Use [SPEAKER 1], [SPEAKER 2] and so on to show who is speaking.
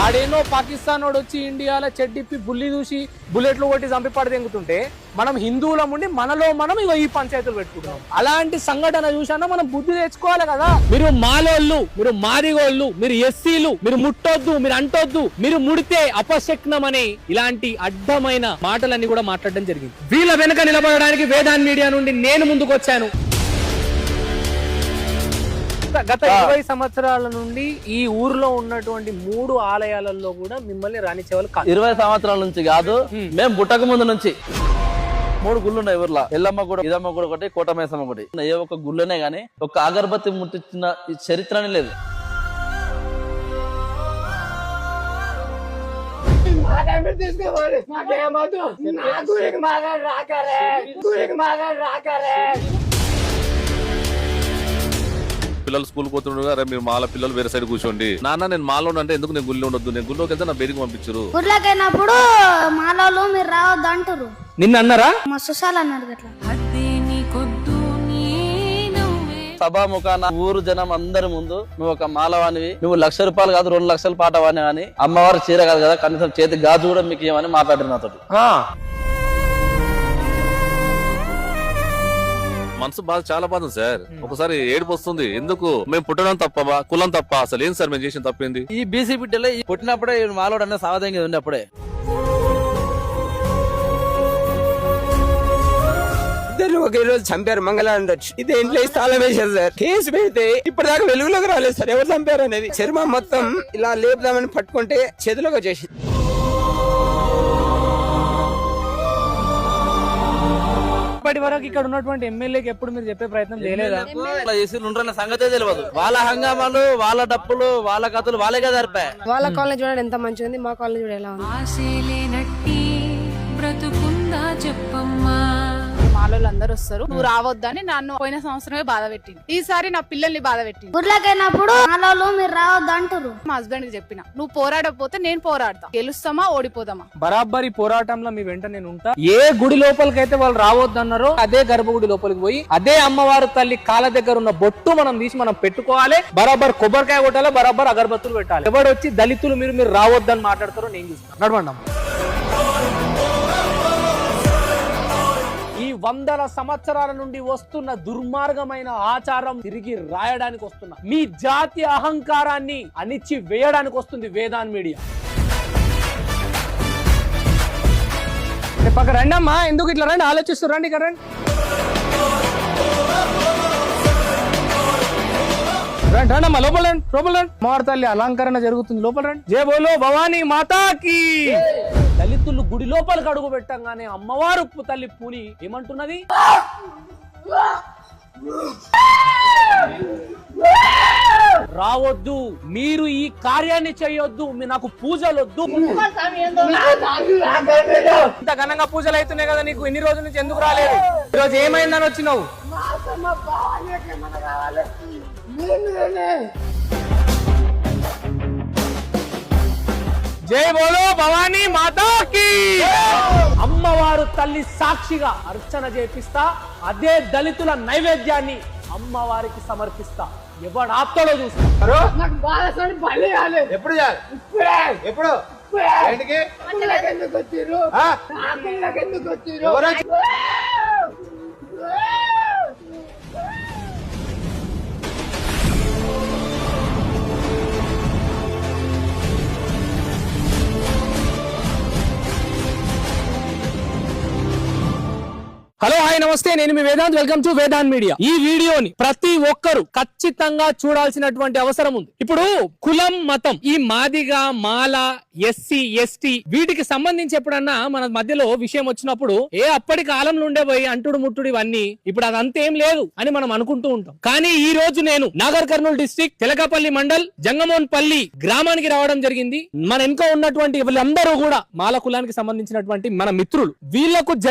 [SPEAKER 1] ఆడేనో పాకిస్తాన్ వాడు వచ్చి ఇండియాలో చెడ్డిప్పి బుల్లి చూసి బుల్లెట్లు కొట్టి చంపిపడి తెంగుతుంటే మనం హిందువులం ఉండి మనలో మనం ఇగో ఈ పంచాయతీలు పెట్టుకుంటున్నాం. అలాంటి సంఘటన చూసానా మనం బుద్ధి తెచ్చుకోవాలి కదా. మీరు మాలోళ్ళు, మీరు మాదిగోళ్ళు, మీరు ఎస్సీలు, మీరు ముట్టొద్దు, మీరు అంటొద్దు, మీరు ముడితే అపశక్నం అనే ఇలాంటి అడ్డమైన మాటలన్నీ కూడా మాట్లాడడం జరిగింది. వీళ్ళ వెనుక నిలబడడానికి వేదాన్ మీడియా నుండి నేను ముందుకు వచ్చాను. గత 20 సంవత్సరాల నుండి ఈ ఊర్లో ఉన్నటువంటి 3 ఆలయాలలో కూడా మిమ్మల్ని రానిచ్చేవాళ్ళు కాదు.
[SPEAKER 2] 20 సంవత్సరాల నుంచి కాదు, మేము పుట్టక ముందు నుంచి 3 గుళ్ళు ఉన్నాయి ఊర్లో. ఎల్లమ్మ గుడి, ఇదమ్మ గుడి ఒకటి, కోటమేసమ్మ గుడి. ఏ ఒక్క గుళ్ళనే గానీ ఒక అగరబత్తి ముట్టించిన చరిత్రనే లేదు.
[SPEAKER 3] పిల్లలు స్కూల్ పోతుండగా మీరు మాల పిల్లలు వేరే సైడ్ కూర్చోండి. నాన్న నేను మాలో అంటే ఎందుకు నేను గుళ్ళో ఉండొద్దు, నేను గుళ్ళోకి వెళ్తే నా బేరికి పంపించారు.
[SPEAKER 4] ఊర్లోకైనప్పుడు మాలో మీరు రావద్దు అంటారు.
[SPEAKER 1] నిన్న అన్నారా?
[SPEAKER 4] మా సుశాలు అన్నారు అట్లా.
[SPEAKER 2] సభాముఖాన ఊరు జనం అందరి ముందు నువ్వు ఒక మాలవానివి, నువ్వు 1,00,000 రూపాయలు కాదు 2 లక్షల పాటవాని అని, అమ్మవారు చీర కాదు కదా కనీసం చేతి గాజు కూడా మీకు ఏమని మాట్లాడారు నాతో.
[SPEAKER 3] మనసు బాధ, చాలా బాధ సార్. ఒకసారి ఏడుపు వస్తుంది. ఎందుకు మేము పుట్టడం తప్ప, కులం తప్ప, అసలు ఏం సార్ మేము చేసిన తప్పింది?
[SPEAKER 2] ఈ బీసీ బిడ్డలే పుట్టినప్పుడే మాలోడు అన్న సావదంగా ఉంది. అప్పుడే
[SPEAKER 5] ఇద్దరు ఒకే రోజు చంపారు మంగళవారం వచ్చి. ఇది ఇంట్లో స్థలం వేశారు సార్. కేసు పెడితే ఇప్పటిదాకా వెలుగులోకి రాలేదు సార్ ఎవరు చంపారు అనేది. చర్మం మొత్తం ఇలా లేపుదామని పట్టుకుంటే చేతిలోకి వచ్చేసి
[SPEAKER 1] ఇప్పటి వరకు ఇక్కడ ఉన్నటువంటి ఎమ్మెల్యేకి ఎప్పుడు మీరు చెప్పే ప్రయత్నం చేయలేదా?
[SPEAKER 2] సంగతే తెలియదు. వాళ్ళ హంగామాలు, వాళ్ళ డప్పులు, వాళ్ళ కథలు వాళ్ళకే జరిపాయి.
[SPEAKER 6] వాళ్ళ కాలేజ్ చూడండి ఎంత మంచిగా ఉంది, మా కాలేజ్ చూడ ఎలా ఉంది.
[SPEAKER 7] మాలోళ్ళు అందరూ వస్తారు, నువ్వు రావద్దని నన్ను పోయిన సంవత్సరమే బాధ పెట్టింది. ఈసారి నా పిల్లల్ని బాధ పెట్టింది.
[SPEAKER 4] ఊర్లోకైనప్పుడు మాలో మీరు రావద్దు అంటారు.
[SPEAKER 7] మా హస్బెండ్ కి చెప్పిన, నువ్వు పోరాడకపోతే నేను పోరాడతా, గెలుస్తామా ఓడిపోదామా.
[SPEAKER 1] బరాబరి పోరాటంలో మీ వెంట నేను ఉంటా. ఏ గుడి లోపలికైతే వాళ్ళు రావద్దన్నారో అదే గర్భగుడి లోపలికి పోయి అదే అమ్మవారు తల్లి కాళ్ళ దగ్గర ఉన్న బొట్టు మనం తీసి మనం పెట్టుకోవాలి. బరాబర్ కొబ్బరికాయ కొట్టాలి, బరాబర్ అగరబత్తులు పెట్టాలి. ఎవడు వచ్చి దళితులు మీరు రావద్దని మాట్లాడతారో నేను చూస్తాను. నడవండి. ఈ 100 సంవత్సరాల నుండి వస్తున్న దుర్మార్గమైన ఆచారం తిరిగి రాయడానికి వస్తున్న మీ జాతి అహంకారాన్ని అణిచి వేయడానికి వస్తుంది వేదాన్ మీడియా. పక్క రండి అమ్మా, ఎందుకు ఇట్లా రండి, ఆలోచిస్తారు రండి, ఇక్కడ రండి రండి రండి అమ్మా, లోపల రండి, లోపల రండి. అమ్మవారి తల్లి అలంకరణ జరుగుతుంది, లోపల రండి. జై బోలో భవానీ మాతాకి. దళితులు గుడి లోపలికి అడుగు పెట్టంగానే అమ్మవారు తల్లి పూని ఏమంటున్నది? రావద్దు, మీరు ఈ కార్యాన్ని చేయొద్దు, నాకు పూజలు వద్దు. ఇంత ఘనంగా పూజలు అవుతున్నాయి కదా, నీకు ఇన్ని రోజుల నుంచి ఎందుకు రాలేదు? ఈరోజు ఏమైందని వచ్చినావు? జై బోలో భవానీ మాతాకి. అమ్మవారు తల్లి సాక్షిగా అర్చన చేపిస్తా, అదే దళితుల నైవేద్యాన్ని అమ్మవారికి సమర్పిస్తా. ఎవడు ఆప్తాడో చూస్తారు.
[SPEAKER 8] ఎప్పుడు
[SPEAKER 1] హలో, హాయ్, నమస్తే. నేను మీ Vedant. Welcome to Vedant media. ఈ వీడియోని ప్రతి ఒక్కరు ఖచ్చితంగా చూడాల్సినటువంటి అవసరం ఉంది. ఇప్పుడు కులం, మతం, ఈ మాదిగ, మాల, ఎస్సీ, ఎస్టీ వీటికి సంబంధించి ఎప్పుడన్నా మన మధ్యలో విషయం వచ్చినప్పుడు అప్పటి కాలంలో ఉండే పోయి అంటుడు ముట్టుడు ఇవన్నీ ఇప్పుడు అదంతేం లేదు అని మనం అనుకుంటూ ఉంటాం. కానీ ఈ రోజు నేను నాగర్ కర్నూలు డిస్ట్రిక్ట్ తెలకపల్లి మండల్ జంగమోన్పల్లి గ్రామానికి రావడం జరిగింది. మన వెనుక ఉన్నటువంటి వీళ్ళందరూ కూడా మాల కులానికి సంబంధించినటువంటి మన మిత్రులు. వీళ్లకు